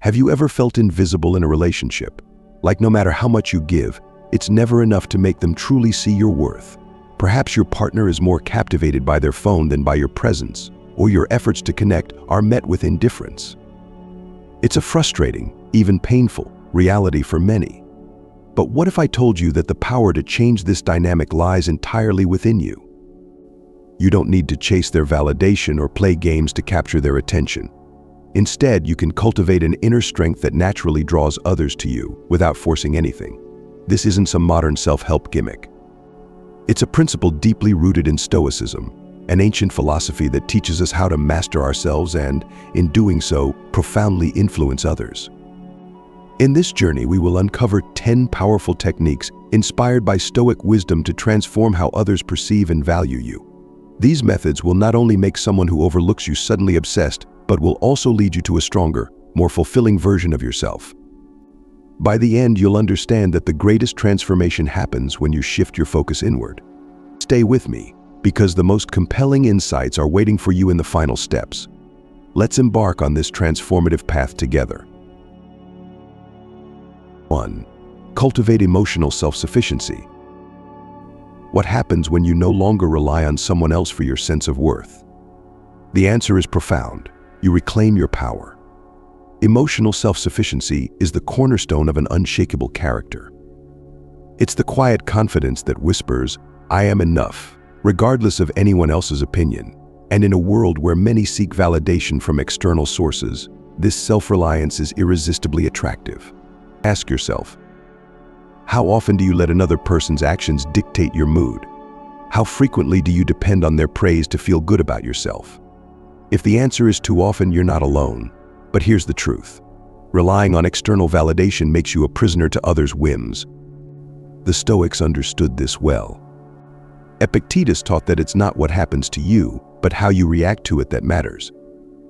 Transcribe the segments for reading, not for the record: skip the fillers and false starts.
Have you ever felt invisible in a relationship? Like no matter how much you give, it's never enough to make them truly see your worth. Perhaps your partner is more captivated by their phone than by your presence, or your efforts to connect are met with indifference. It's a frustrating, even painful, reality for many. But what if I told you that the power to change this dynamic lies entirely within you? You don't need to chase their validation or play games to capture their attention. Instead, you can cultivate an inner strength that naturally draws others to you without forcing anything. This isn't some modern self-help gimmick. It's a principle deeply rooted in Stoicism, an ancient philosophy that teaches us how to master ourselves and, in doing so, profoundly influence others. In this journey, we will uncover 10 powerful techniques inspired by Stoic wisdom to transform how others perceive and value you. These methods will not only make someone who overlooks you suddenly obsessed, but will also lead you to a stronger, more fulfilling version of yourself. By the end, you'll understand that the greatest transformation happens when you shift your focus inward. Stay with me, because the most compelling insights are waiting for you in the final steps. Let's embark on this transformative path together. 1. Cultivate emotional self-sufficiency. What happens when you no longer rely on someone else for your sense of worth? The answer is profound. You reclaim your power. Emotional self-sufficiency is the cornerstone of an unshakable character. It's the quiet confidence that whispers, "I am enough," regardless of anyone else's opinion. And in a world where many seek validation from external sources, this self-reliance is irresistibly attractive. Ask yourself, how often do you let another person's actions dictate your mood? How frequently do you depend on their praise to feel good about yourself? If the answer is too often, you're not alone. But here's the truth. Relying on external validation makes you a prisoner to others' whims. The Stoics understood this well. Epictetus taught that it's not what happens to you, but how you react to it that matters.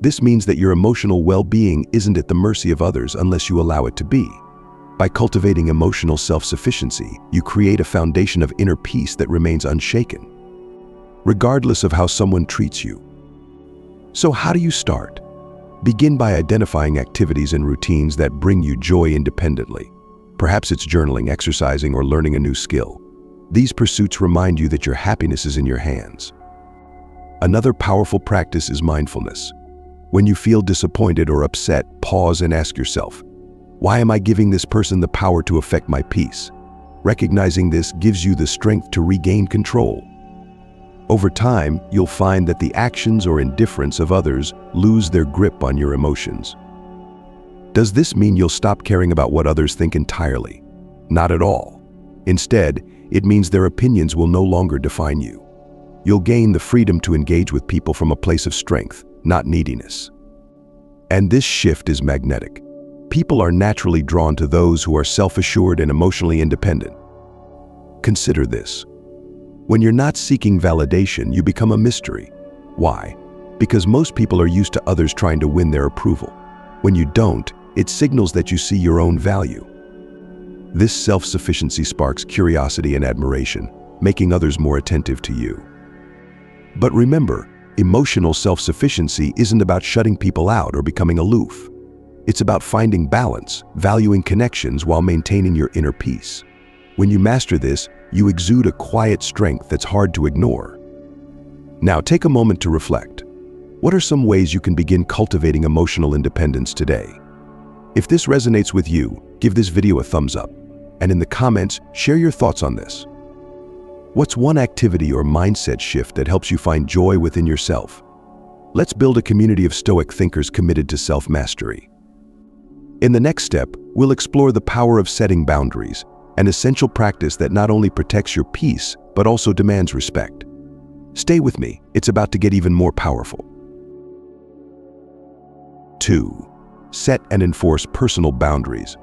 This means that your emotional well-being isn't at the mercy of others unless you allow it to be. By cultivating emotional self-sufficiency, you create a foundation of inner peace that remains unshaken, regardless of how someone treats you. So how do you start? Begin by identifying activities and routines that bring you joy independently. Perhaps it's journaling, exercising, or learning a new skill. These pursuits remind you that your happiness is in your hands. Another powerful practice is mindfulness. When you feel disappointed or upset, pause and ask yourself, why am I giving this person the power to affect my peace? Recognizing this gives you the strength to regain control. Over time, you'll find that the actions or indifference of others lose their grip on your emotions. Does this mean you'll stop caring about what others think entirely? Not at all. Instead, it means their opinions will no longer define you. You'll gain the freedom to engage with people from a place of strength, not neediness. And this shift is magnetic. People are naturally drawn to those who are self-assured and emotionally independent. Consider this. When you're not seeking validation, you become a mystery. Why? Because most people are used to others trying to win their approval. When you don't, it signals that you see your own value. This self-sufficiency sparks curiosity and admiration, making others more attentive to you. But remember, emotional self-sufficiency isn't about shutting people out or becoming aloof. It's about finding balance, valuing connections while maintaining your inner peace. When you master this, you exude a quiet strength that's hard to ignore. Now take a moment to reflect. What are some ways you can begin cultivating emotional independence today? If this resonates with you, give this video a thumbs up. And in the comments, share your thoughts on this. What's one activity or mindset shift that helps you find joy within yourself? Let's build a community of Stoic thinkers committed to self-mastery. In the next step, we'll explore the power of setting boundaries, an essential practice that not only protects your peace, but also demands respect. Stay with me, it's about to get even more powerful. 2. Set and enforce personal boundaries.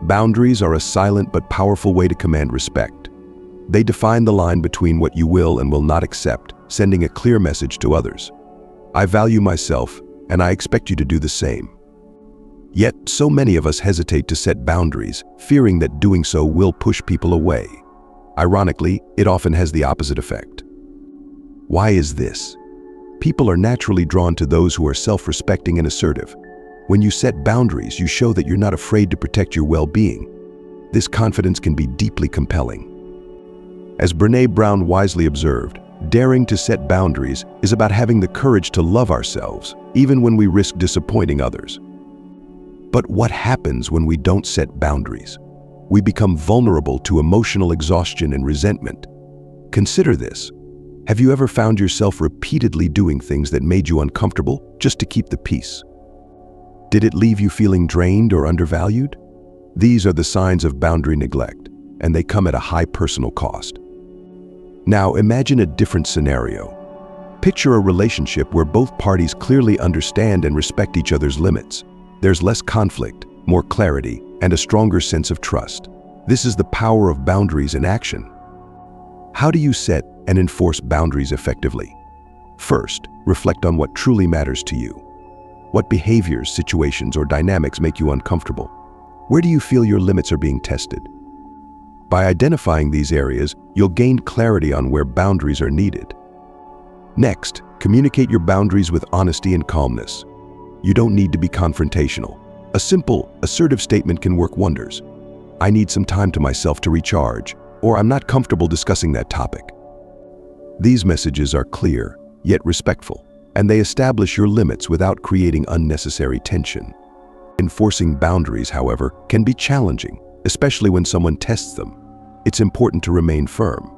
Boundaries are a silent but powerful way to command respect. They define the line between what you will and will not accept, sending a clear message to others. I value myself, and I expect you to do the same. Yet, so many of us hesitate to set boundaries, fearing that doing so will push people away. Ironically, it often has the opposite effect. Why is this? People are naturally drawn to those who are self-respecting and assertive. When you set boundaries, you show that you're not afraid to protect your well-being. This confidence can be deeply compelling. As Brené Brown wisely observed, daring to set boundaries is about having the courage to love ourselves, even when we risk disappointing others. But what happens when we don't set boundaries? We become vulnerable to emotional exhaustion and resentment. Consider this. Have you ever found yourself repeatedly doing things that made you uncomfortable just to keep the peace? Did it leave you feeling drained or undervalued? These are the signs of boundary neglect, and they come at a high personal cost. Now imagine a different scenario. Picture a relationship where both parties clearly understand and respect each other's limits. There's less conflict, more clarity, and a stronger sense of trust. This is the power of boundaries in action. How do you set and enforce boundaries effectively? First, reflect on what truly matters to you. What behaviors, situations, or dynamics make you uncomfortable? Where do you feel your limits are being tested? By identifying these areas, you'll gain clarity on where boundaries are needed. Next, communicate your boundaries with honesty and calmness. You don't need to be confrontational. A simple, assertive statement can work wonders. I need some time to myself to recharge, or I'm not comfortable discussing that topic. These messages are clear, yet respectful, and they establish your limits without creating unnecessary tension. Enforcing boundaries, however, can be challenging, especially when someone tests them. It's important to remain firm.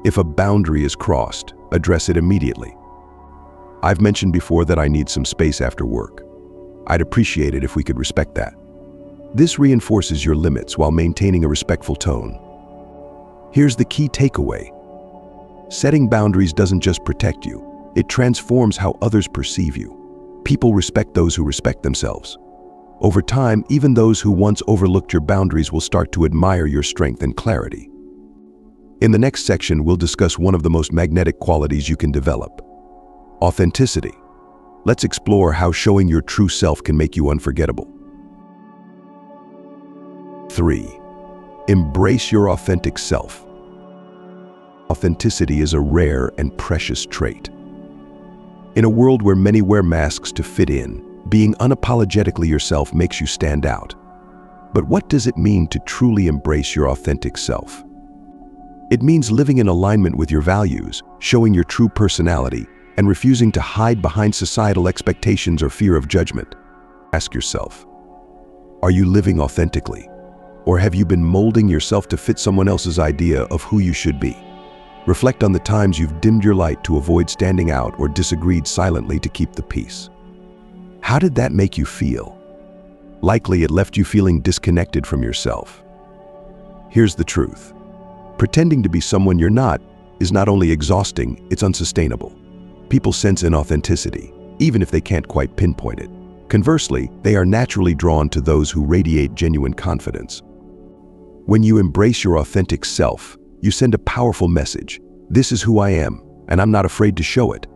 If a boundary is crossed, address it immediately. I've mentioned before that I need some space after work. I'd appreciate it if we could respect that. This reinforces your limits while maintaining a respectful tone. Here's the key takeaway. Setting boundaries doesn't just protect you, it transforms how others perceive you. People respect those who respect themselves. Over time, even those who once overlooked your boundaries will start to admire your strength and clarity. In the next section, we'll discuss one of the most magnetic qualities you can develop: authenticity. Let's explore how showing your true self can make you unforgettable. 3. Embrace your authentic self. Authenticity is a rare and precious trait. In a world where many wear masks to fit in, being unapologetically yourself makes you stand out. But what does it mean to truly embrace your authentic self? It means living in alignment with your values, showing your true personality, and refusing to hide behind societal expectations or fear of judgment. Ask yourself, are you living authentically? Or have you been molding yourself to fit someone else's idea of who you should be? Reflect on the times you've dimmed your light to avoid standing out or disagreed silently to keep the peace. How did that make you feel? Likely it left you feeling disconnected from yourself. Here's the truth. Pretending to be someone you're not is not only exhausting, it's unsustainable. People sense inauthenticity, even if they can't quite pinpoint it. Conversely, they are naturally drawn to those who radiate genuine confidence. When you embrace your authentic self, you send a powerful message. This is who I am, and I'm not afraid to show it.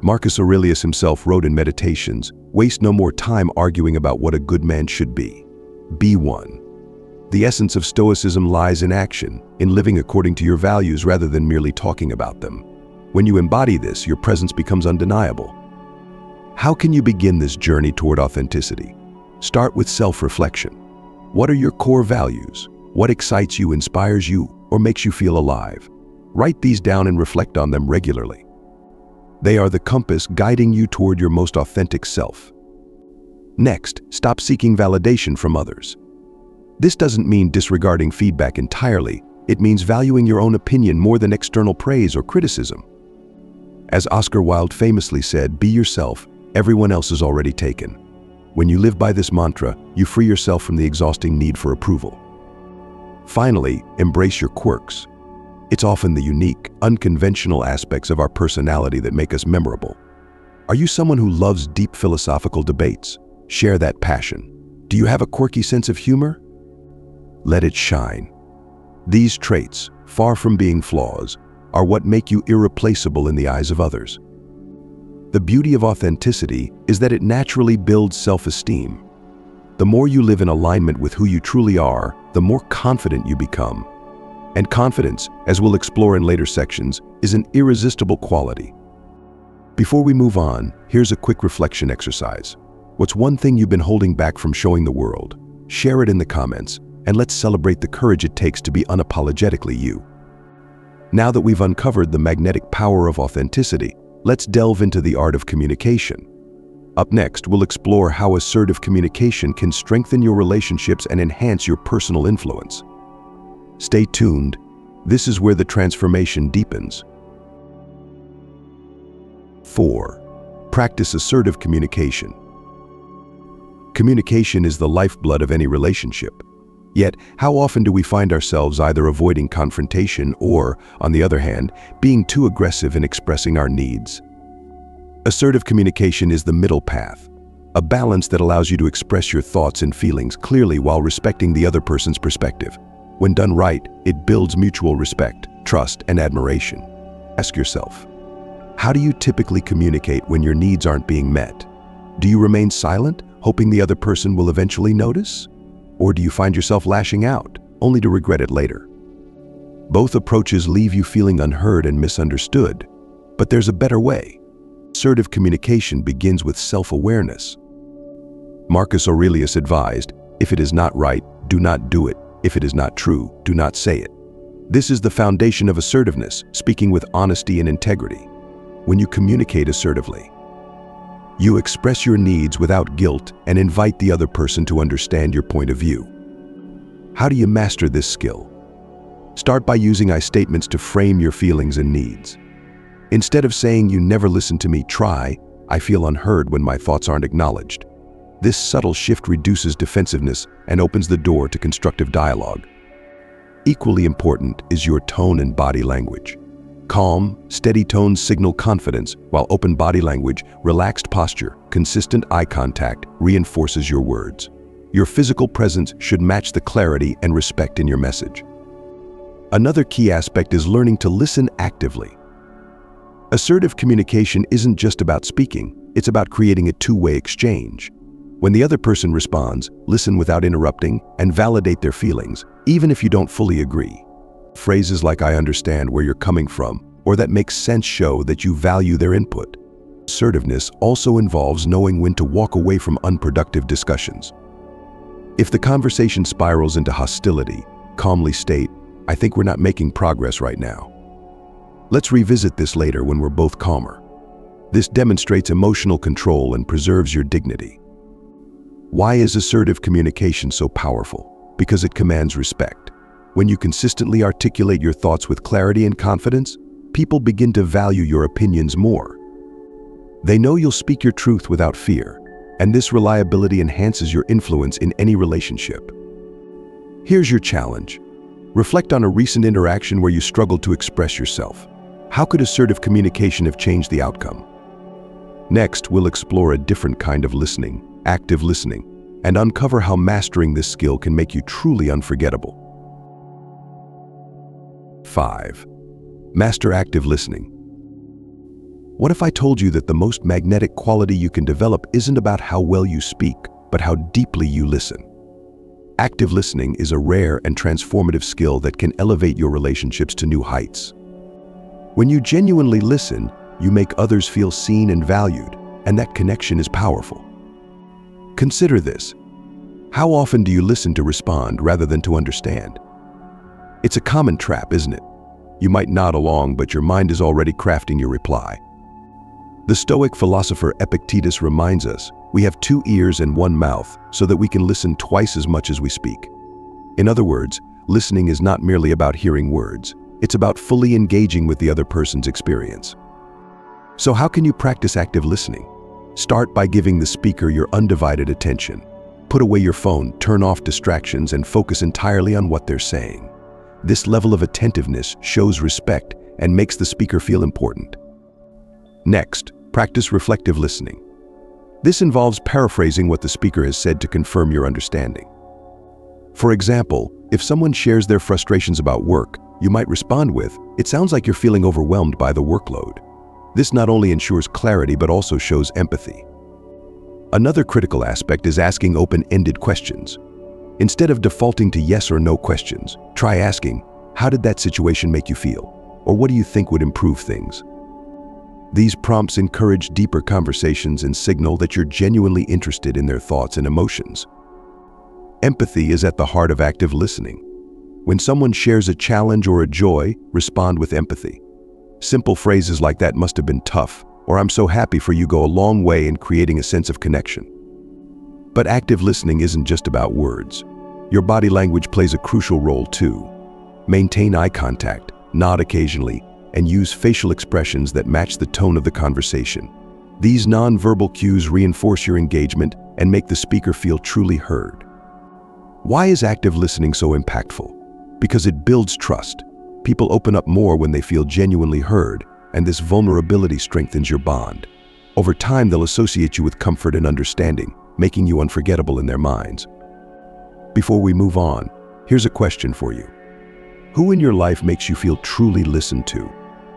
Marcus Aurelius himself wrote in Meditations, "Waste no more time arguing about what a good man should be. Be one." The essence of Stoicism lies in action, in living according to your values rather than merely talking about them. When you embody this, your presence becomes undeniable. How can you begin this journey toward authenticity? Start with self-reflection. What are your core values? What excites you, inspires you, or makes you feel alive? Write these down and reflect on them regularly. They are the compass guiding you toward your most authentic self. Next, stop seeking validation from others. This doesn't mean disregarding feedback entirely. It means valuing your own opinion more than external praise or criticism. As Oscar Wilde famously said, "Be yourself, everyone else is already taken." When you live by this mantra, you free yourself from the exhausting need for approval. Finally, embrace your quirks. It's often the unique, unconventional aspects of our personality that make us memorable. Are you someone who loves deep philosophical debates? Share that passion. Do you have a quirky sense of humor? Let it shine. These traits, far from being flaws, are what make you irreplaceable in the eyes of others. The beauty of authenticity is that it naturally builds self-esteem. The more you live in alignment with who you truly are, the more confident you become. And confidence, as we'll explore in later sections, is an irresistible quality. Before we move on, here's a quick reflection exercise. What's one thing you've been holding back from showing the world? Share it in the comments, and let's celebrate the courage it takes to be unapologetically you. Now that we've uncovered the magnetic power of authenticity, let's delve into the art of communication. Up next, we'll explore how assertive communication can strengthen your relationships and enhance your personal influence. Stay tuned. This is where the transformation deepens. 4. Practice assertive communication. Communication is the lifeblood of any relationship. Yet, how often do we find ourselves either avoiding confrontation or, on the other hand, being too aggressive in expressing our needs? Assertive communication is the middle path, a balance that allows you to express your thoughts and feelings clearly while respecting the other person's perspective. When done right, it builds mutual respect, trust, and admiration. Ask yourself, how do you typically communicate when your needs aren't being met? Do you remain silent, hoping the other person will eventually notice? Or do you find yourself lashing out, only to regret it later? Both approaches leave you feeling unheard and misunderstood, but there's a better way. Assertive communication begins with self-awareness. Marcus Aurelius advised, "If it is not right, do not do it. If it is not true, do not say it." This is the foundation of assertiveness, speaking with honesty and integrity. When you communicate assertively, you express your needs without guilt and invite the other person to understand your point of view. How do you master this skill? Start by using I statements to frame your feelings and needs. Instead of saying "you never listen to me," try "I feel unheard when my thoughts aren't acknowledged." This subtle shift reduces defensiveness and opens the door to constructive dialogue. Equally important is your tone and body language. Calm, steady tones signal confidence, while open body language, relaxed posture, consistent eye contact reinforces your words. Your physical presence should match the clarity and respect in your message. Another key aspect is learning to listen actively. Assertive communication isn't just about speaking, it's about creating a two-way exchange. When the other person responds, listen without interrupting and validate their feelings, even if you don't fully agree. Phrases like "I understand where you're coming from" or "that makes sense" show that you value their input. Assertiveness also involves knowing when to walk away from unproductive discussions. If the conversation spirals into hostility, calmly state, "I think we're not making progress right now. Let's revisit this later when we're both calmer." This demonstrates emotional control and preserves your dignity. Why is assertive communication so powerful? Because it commands respect. When you consistently articulate your thoughts with clarity and confidence, people begin to value your opinions more. They know you'll speak your truth without fear, and this reliability enhances your influence in any relationship. Here's your challenge. Reflect on a recent interaction where you struggled to express yourself. How could assertive communication have changed the outcome? Next, we'll explore a different kind of listening, active listening, and uncover how mastering this skill can make you truly unforgettable. 5. Master active listening. What if I told you that the most magnetic quality you can develop isn't about how well you speak, but how deeply you listen? Active listening is a rare and transformative skill that can elevate your relationships to new heights. When you genuinely listen, you make others feel seen and valued, and that connection is powerful. Consider this. How often do you listen to respond rather than to understand? It's a common trap, isn't it? You might nod along, but your mind is already crafting your reply. The Stoic philosopher Epictetus reminds us, we have 2 ears and 1 mouth so that we can listen twice as much as we speak. In other words, listening is not merely about hearing words. It's about fully engaging with the other person's experience. So how can you practice active listening? Start by giving the speaker your undivided attention. Put away your phone, turn off distractions, and focus entirely on what they're saying. This level of attentiveness shows respect and makes the speaker feel important. Next, practice reflective listening. This involves paraphrasing what the speaker has said to confirm your understanding. For example, if someone shares their frustrations about work, you might respond with, "It sounds like you're feeling overwhelmed by the workload." This not only ensures clarity but also shows empathy. Another critical aspect is asking open-ended questions. Instead of defaulting to yes or no questions, try asking, "How did that situation make you feel?" Or "What do you think would improve things?" These prompts encourage deeper conversations and signal that you're genuinely interested in their thoughts and emotions. Empathy is at the heart of active listening. When someone shares a challenge or a joy, respond with empathy. Simple phrases like "that must have been tough," or "I'm so happy for you" go a long way in creating a sense of connection. But active listening isn't just about words. Your body language plays a crucial role too. Maintain eye contact, nod occasionally, and use facial expressions that match the tone of the conversation. These non-verbal cues reinforce your engagement and make the speaker feel truly heard. Why is active listening so impactful? Because it builds trust. People open up more when they feel genuinely heard, and this vulnerability strengthens your bond. Over time, they'll associate you with comfort and understanding, making you unforgettable in their minds. Before we move on, here's a question for you. Who in your life makes you feel truly listened to?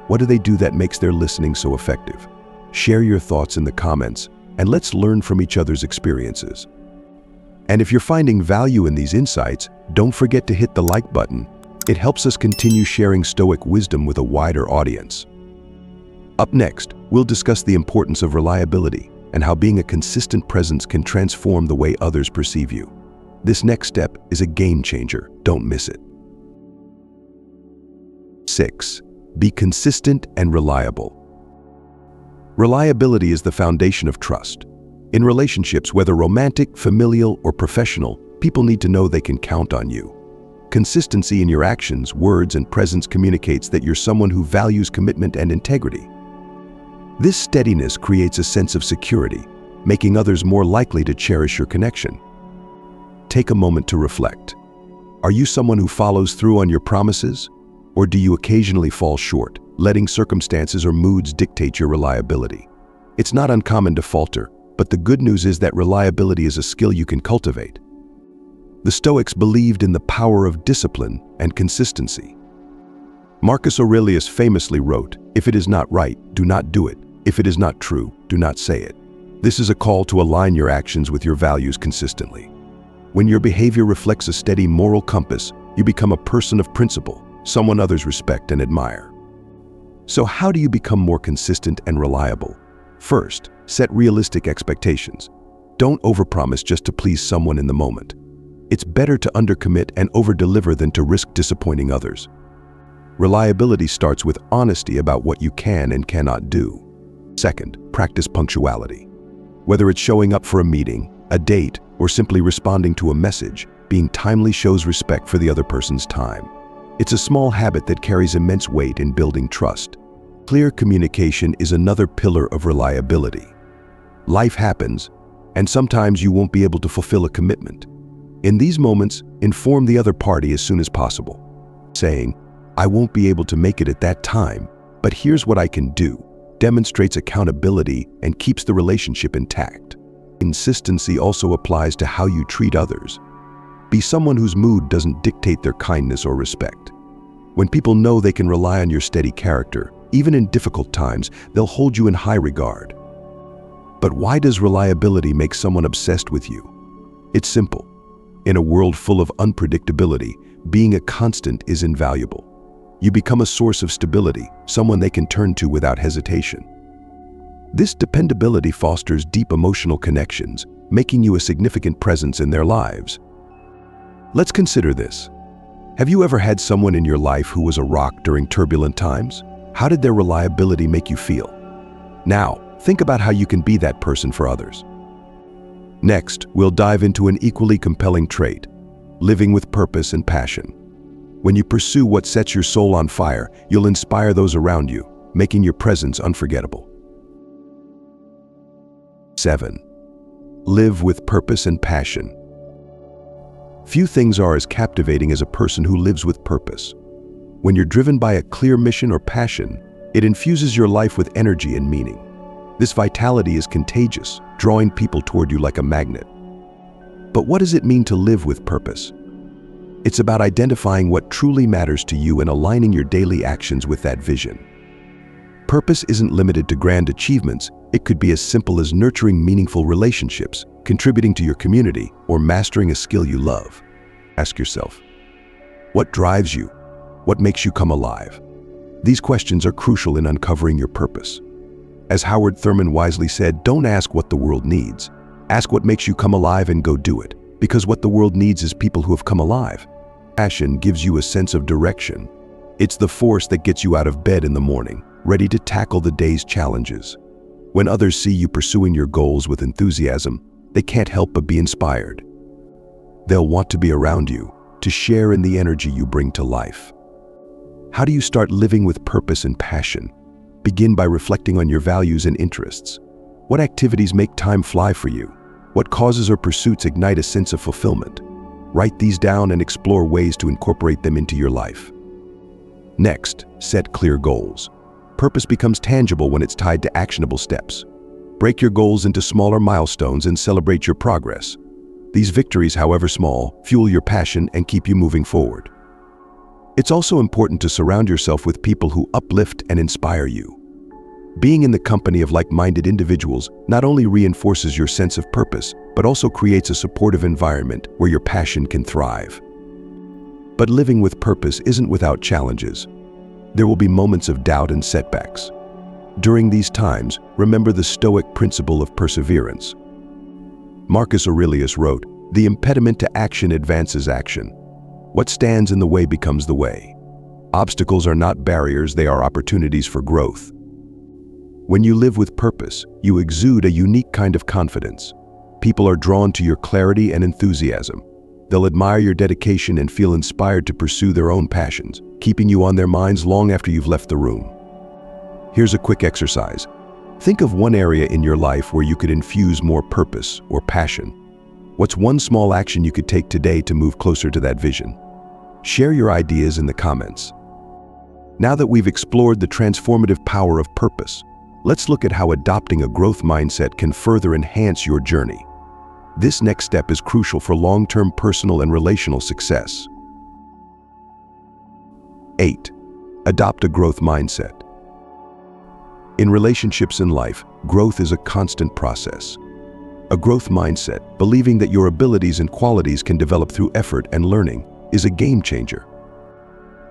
What do they do that makes their listening so effective? Share your thoughts in the comments, and let's learn from each other's experiences. And if you're finding value in these insights, don't forget to hit the like button. It helps us continue sharing Stoic wisdom with a wider audience. Up next, we'll discuss the importance of reliability and how being a consistent presence can transform the way others perceive you. This next step is a game changer. Don't miss it. 6. Be consistent and reliable. Reliability is the foundation of trust. In relationships, whether romantic, familial, or professional, people need to know they can count on you. Consistency in your actions, words, and presence communicates that you're someone who values commitment and integrity. This steadiness creates a sense of security, making others more likely to cherish your connection. Take a moment to reflect. Are you someone who follows through on your promises? Or do you occasionally fall short, letting circumstances or moods dictate your reliability? It's not uncommon to falter, but the good news is that reliability is a skill you can cultivate. The Stoics believed in the power of discipline and consistency. Marcus Aurelius famously wrote, "If it is not right, do not do it. If it is not true, do not say it." This is a call to align your actions with your values consistently. When your behavior reflects a steady moral compass, you become a person of principle, someone others respect and admire. So how do you become more consistent and reliable? First, set realistic expectations. Don't overpromise just to please someone in the moment. It's better to undercommit and overdeliver than to risk disappointing others. Reliability starts with honesty about what you can and cannot do. Second, practice punctuality. Whether it's showing up for a meeting, a date, or simply responding to a message, being timely shows respect for the other person's time. It's a small habit that carries immense weight in building trust. Clear communication is another pillar of reliability. Life happens, and sometimes you won't be able to fulfill a commitment. In these moments, inform the other party as soon as possible. Saying, "I won't be able to make it at that time, but here's what I can do," demonstrates accountability and keeps the relationship intact. Consistency also applies to how you treat others. Be someone whose mood doesn't dictate their kindness or respect. When people know they can rely on your steady character, even in difficult times, they'll hold you in high regard. But why does reliability make someone obsessed with you? It's simple. In a world full of unpredictability, being a constant is invaluable. You become a source of stability, someone they can turn to without hesitation. This dependability fosters deep emotional connections, making you a significant presence in their lives. Let's consider this. Have you ever had someone in your life who was a rock during turbulent times? How did their reliability make you feel? Now, think about how you can be that person for others. Next, we'll dive into an equally compelling trait: living with purpose and passion. When you pursue what sets your soul on fire, you'll inspire those around you, making your presence unforgettable. 7. Live with purpose and passion. Few things are as captivating as a person who lives with purpose. When you're driven by a clear mission or passion, it infuses your life with energy and meaning. This vitality is contagious, drawing people toward you like a magnet. But what does it mean to live with purpose? It's about identifying what truly matters to you and aligning your daily actions with that vision. Purpose isn't limited to grand achievements. It could be as simple as nurturing meaningful relationships, contributing to your community, or mastering a skill you love. Ask yourself, what drives you? What makes you come alive? These questions are crucial in uncovering your purpose. As Howard Thurman wisely said, don't ask what the world needs. Ask what makes you come alive and go do it. Because what the world needs is people who have come alive. Passion gives you a sense of direction. It's the force that gets you out of bed in the morning, ready to tackle the day's challenges. When others see you pursuing your goals with enthusiasm, they can't help but be inspired. They'll want to be around you, to share in the energy you bring to life. How do you start living with purpose and passion? Begin by reflecting on your values and interests. What activities make time fly for you? What causes or pursuits ignite a sense of fulfillment? Write these down and explore ways to incorporate them into your life. Next, set clear goals. Purpose becomes tangible when it's tied to actionable steps. Break your goals into smaller milestones and celebrate your progress. These victories, however small, fuel your passion and keep you moving forward. It's also important to surround yourself with people who uplift and inspire you. Being in the company of like-minded individuals not only reinforces your sense of purpose, but also creates a supportive environment where your passion can thrive. But living with purpose isn't without challenges. There will be moments of doubt and setbacks. During these times, remember the Stoic principle of perseverance. Marcus Aurelius wrote, "The impediment to action advances action. What stands in the way becomes the way." Obstacles are not barriers, they are opportunities for growth. When you live with purpose, you exude a unique kind of confidence. People are drawn to your clarity and enthusiasm. They'll admire your dedication and feel inspired to pursue their own passions, keeping you on their minds long after you've left the room. Here's a quick exercise. Think of one area in your life where you could infuse more purpose or passion. What's one small action you could take today to move closer to that vision? Share your ideas in the comments. Now that we've explored the transformative power of purpose, let's look at how adopting a growth mindset can further enhance your journey. This next step is crucial for long-term personal and relational success. 8. Adopt a growth mindset. In relationships and life, growth is a constant process. A growth mindset, believing that your abilities and qualities can develop through effort and learning, is a game changer.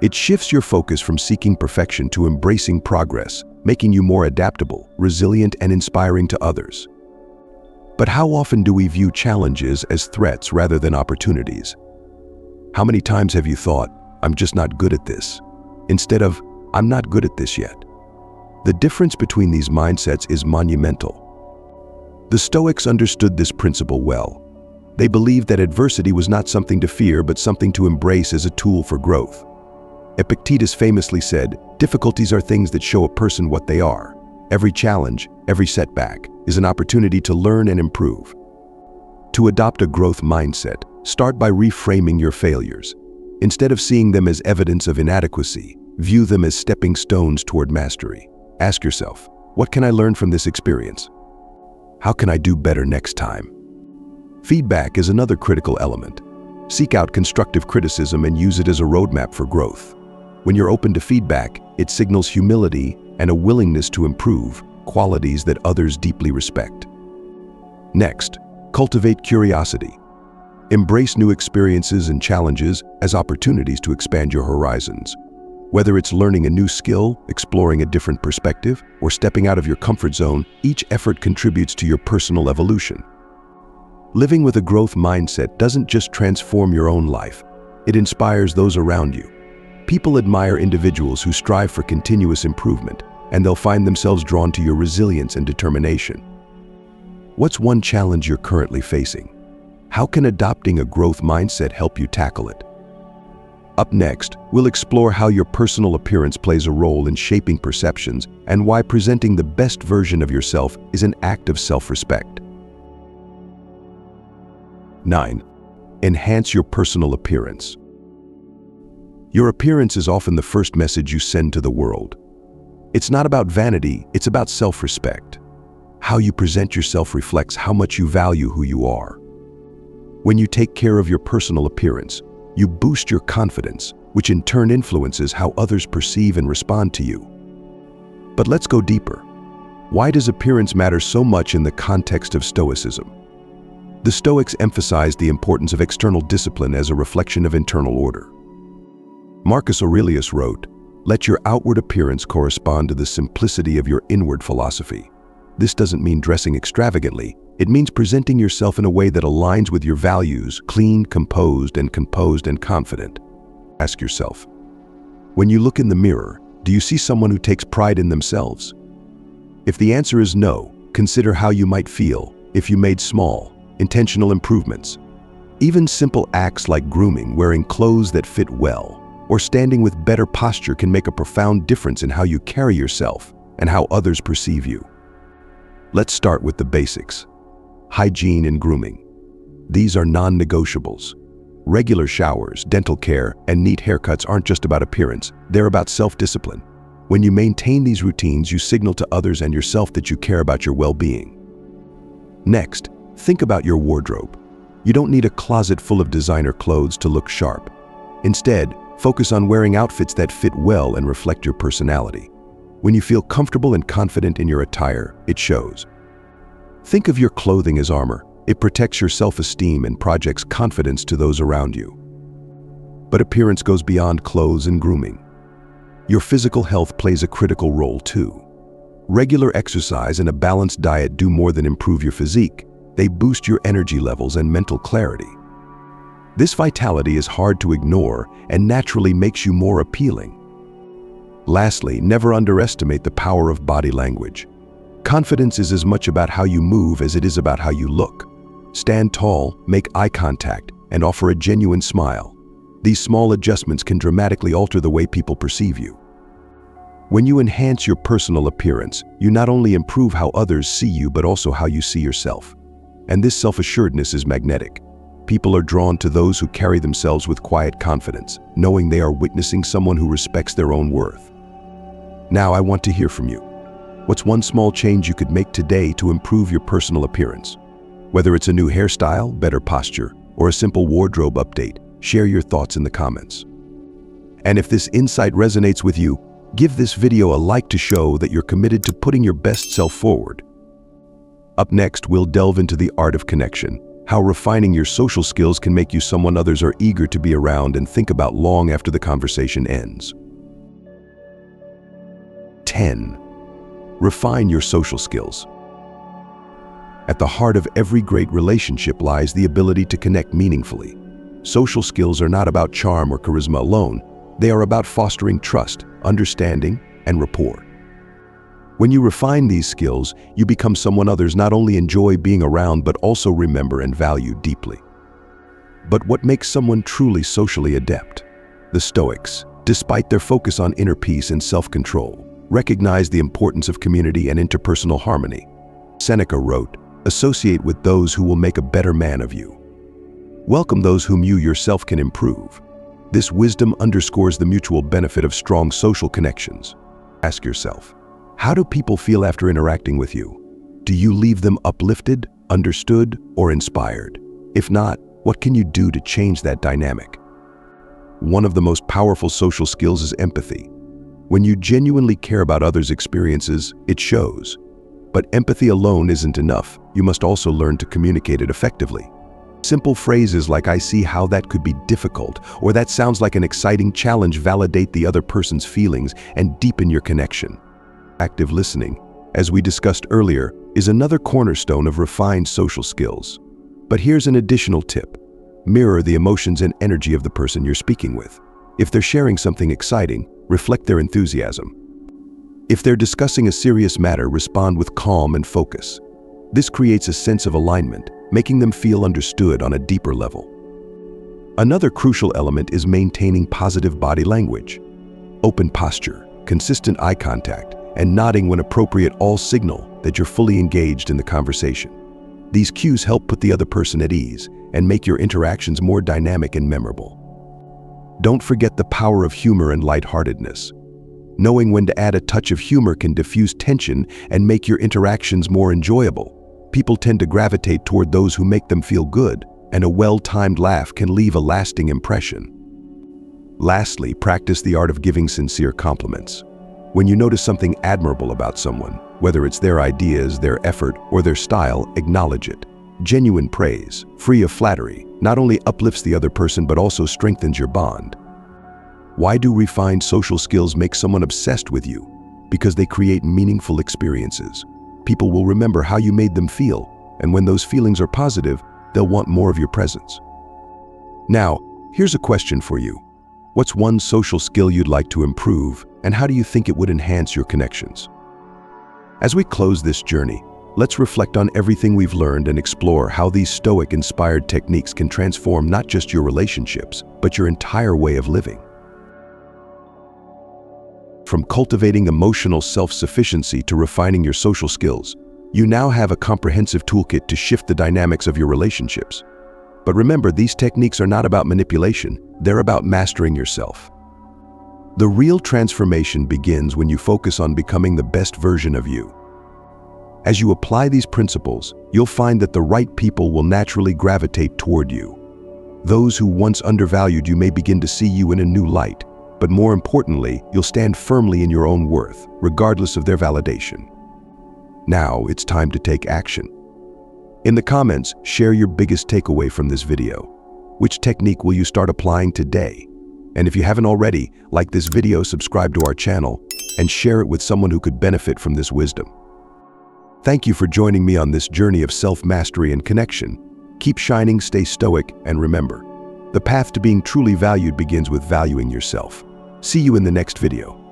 It shifts your focus from seeking perfection to embracing progress, making you more adaptable, resilient, and inspiring to others. But how often do we view challenges as threats rather than opportunities? How many times have you thought, "I'm just not good at this," instead of, "I'm not good at this yet"? The difference between these mindsets is monumental. The Stoics understood this principle well. They believed that adversity was not something to fear, but something to embrace as a tool for growth. Epictetus famously said, "Difficulties are things that show a person what they are. Every challenge, every setback, is an opportunity to learn and improve." To adopt a growth mindset, start by reframing your failures. Instead of seeing them as evidence of inadequacy, view them as stepping stones toward mastery. Ask yourself, what can I learn from this experience? How can I do better next time? Feedback is another critical element. Seek out constructive criticism and use it as a roadmap for growth. When you're open to feedback, it signals humility and a willingness to improve, qualities that others deeply respect. Next, cultivate curiosity. Embrace new experiences and challenges as opportunities to expand your horizons. Whether it's learning a new skill, exploring a different perspective, or stepping out of your comfort zone, each effort contributes to your personal evolution. Living with a growth mindset doesn't just transform your own life, it inspires those around you. People admire individuals who strive for continuous improvement, and they'll find themselves drawn to your resilience and determination. What's one challenge you're currently facing? How can adopting a growth mindset help you tackle it? Up next, we'll explore how your personal appearance plays a role in shaping perceptions and why presenting the best version of yourself is an act of self-respect. 9. Enhance your personal appearance. Your appearance is often the first message you send to the world. It's not about vanity, it's about self-respect. How you present yourself reflects how much you value who you are. When you take care of your personal appearance, you boost your confidence, which in turn influences how others perceive and respond to you. But let's go deeper. Why does appearance matter so much in the context of Stoicism? The Stoics emphasized the importance of external discipline as a reflection of internal order. Marcus Aurelius wrote, Let your outward appearance correspond to the simplicity of your inward philosophy. This doesn't mean dressing extravagantly. It means presenting yourself in a way that aligns with your values, clean, composed and confident. Ask yourself, when you look in the mirror, do you see someone who takes pride in themselves? If the answer is no, consider how you might feel if you made small, intentional improvements. Even simple acts like grooming, wearing clothes that fit well, or standing with better posture can make a profound difference in how you carry yourself and how others perceive you. Let's start with the basics. Hygiene and grooming. These are non-negotiables. Regular showers, dental care, and neat haircuts aren't just about appearance, they're about self-discipline. When you maintain these routines, you signal to others and yourself that you care about your well-being. Next, think about your wardrobe. You don't need a closet full of designer clothes to look sharp. Instead, focus on wearing outfits that fit well and reflect your personality. When you feel comfortable and confident in your attire, it shows. Think of your clothing as armor. It protects your self-esteem and projects confidence to those around you. But appearance goes beyond clothes and grooming. Your physical health plays a critical role too. Regular exercise and a balanced diet do more than improve your physique. They boost your energy levels and mental clarity. This vitality is hard to ignore and naturally makes you more appealing. Lastly, never underestimate the power of body language. Confidence is as much about how you move as it is about how you look. Stand tall, make eye contact, and offer a genuine smile. These small adjustments can dramatically alter the way people perceive you. When you enhance your personal appearance, you not only improve how others see you but also how you see yourself. And this self-assuredness is magnetic. People are drawn to those who carry themselves with quiet confidence, knowing they are witnessing someone who respects their own worth. Now I want to hear from you. What's one small change you could make today to improve your personal appearance? Whether it's a new hairstyle, better posture, or a simple wardrobe update, share your thoughts in the comments. And if this insight resonates with you, give this video a like to show that you're committed to putting your best self forward. Up next, we'll delve into the art of connection, how refining your social skills can make you someone others are eager to be around and think about long after the conversation ends. 10. Refine your social skills. At the heart of every great relationship lies the ability to connect meaningfully. Social skills are not about charm or charisma alone. They are about fostering trust, understanding, and rapport. When you refine these skills, you become someone others not only enjoy being around but also remember and value deeply. But what makes someone truly socially adept? The Stoics, despite their focus on inner peace and self-control, recognized the importance of community and interpersonal harmony. Seneca wrote, "Associate with those who will make a better man of you. Welcome those whom you yourself can improve." This wisdom underscores the mutual benefit of strong social connections. Ask yourself, how do people feel after interacting with you? Do you leave them uplifted, understood, or inspired? If not, what can you do to change that dynamic? One of the most powerful social skills is empathy. When you genuinely care about others' experiences, it shows. But empathy alone isn't enough. You must also learn to communicate it effectively. Simple phrases like "I see how that could be difficult" or "that sounds like an exciting challenge" validate the other person's feelings and deepen your connection. Active listening, as we discussed earlier, is another cornerstone of refined social skills. But here's an additional tip. Mirror the emotions and energy of the person you're speaking with. If they're sharing something exciting, reflect their enthusiasm. If they're discussing a serious matter, respond with calm and focus. This creates a sense of alignment, making them feel understood on a deeper level. Another crucial element is maintaining positive body language. Open posture, consistent eye contact, and nodding when appropriate all signal that you're fully engaged in the conversation. These cues help put the other person at ease and make your interactions more dynamic and memorable. Don't forget the power of humor and lightheartedness. Knowing when to add a touch of humor can diffuse tension and make your interactions more enjoyable. People tend to gravitate toward those who make them feel good, and a well-timed laugh can leave a lasting impression. Lastly, practice the art of giving sincere compliments. When you notice something admirable about someone, whether it's their ideas, their effort, or their style, acknowledge it. Genuine praise, free of flattery, not only uplifts the other person but also strengthens your bond. Why do refined social skills make someone obsessed with you? Because they create meaningful experiences. People will remember how you made them feel, and when those feelings are positive, they'll want more of your presence. Now, here's a question for you. What's one social skill you'd like to improve, and how do you think it would enhance your connections? As we close this journey, let's reflect on everything we've learned and explore how these Stoic-inspired techniques can transform not just your relationships, but your entire way of living. From cultivating emotional self-sufficiency to refining your social skills, you now have a comprehensive toolkit to shift the dynamics of your relationships. But remember, these techniques are not about manipulation, they're about mastering yourself. The real transformation begins when you focus on becoming the best version of you. As you apply these principles, you'll find that the right people will naturally gravitate toward you. Those who once undervalued you may begin to see you in a new light, but more importantly, you'll stand firmly in your own worth, regardless of their validation. Now, it's time to take action. In the comments, share your biggest takeaway from this video. Which technique will you start applying today? And if you haven't already, like this video, subscribe to our channel, and share it with someone who could benefit from this wisdom. Thank you for joining me on this journey of self-mastery and connection. Keep shining, stay stoic, and remember, the path to being truly valued begins with valuing yourself. See you in the next video.